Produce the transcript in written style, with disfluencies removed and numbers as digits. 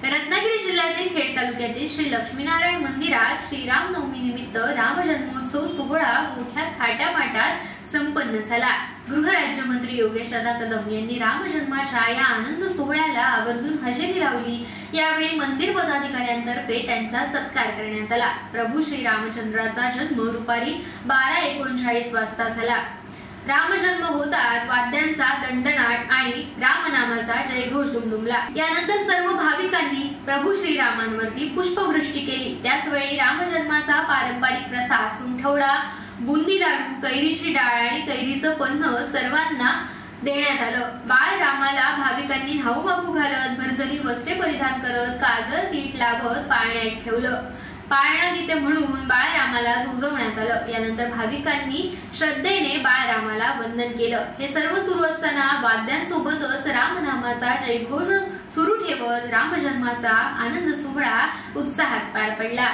रत्नागिरी जिल्ह्यातील खेड तालुक्यातील श्री लक्ष्मीनारायण मंदिरात श्रीराम नवमी निमित्त राम जन्मोत्सव सोहळा मोठ्या थाटामाटात संपन्न झाला। गृहराज्यमंत्री योगेश दादा कदम यांनी राम जन्माच्या या आनंद सोहळ्याला आवर्जून हजेरी लावली। यावेळी मंदिर पदाधिकाऱ्यांतर्फे त्यांचा सत्कार करण्यात आला। प्रभू श्री रामचंद्राचा जन्म दुपारी 12:39 वाजता झाला। रामजन्म होताच वाद्यांचा दणदणाट आणि रामनामाचा जयघोष दुमदुमला। यानंतर सर्व भाविकांनी प्रभू श्रीरामांवरती पुष्पवृष्टी केली। त्याचवेळी रामजन्माचा पारंपरिक प्रसाद सुंठवडा, बुंदी लाडू, कैरीची डाळ आणि कैरीचं पन्ह सर्वांना देण्यात आलं। बाळ रामाला भाविकांनी न्हाऊमाखू घालत, भरजरी वस्त्रे परिधान करत, काजळ तीट लावत पाळण्यात ठेवलं। पाळणा गीते म्हणून बाळरामाला झोजवण्यात आलं। यानंतर भाविकांनी श्रद्धेने बाळरामाला वंदन केलं। हे सर्व सुरू असताना वाद्यांसोबतच रामनामाचा जयघोष सुरू ठेवत रामजन्माचा आनंद सोहळा उत्साहात पार पडला।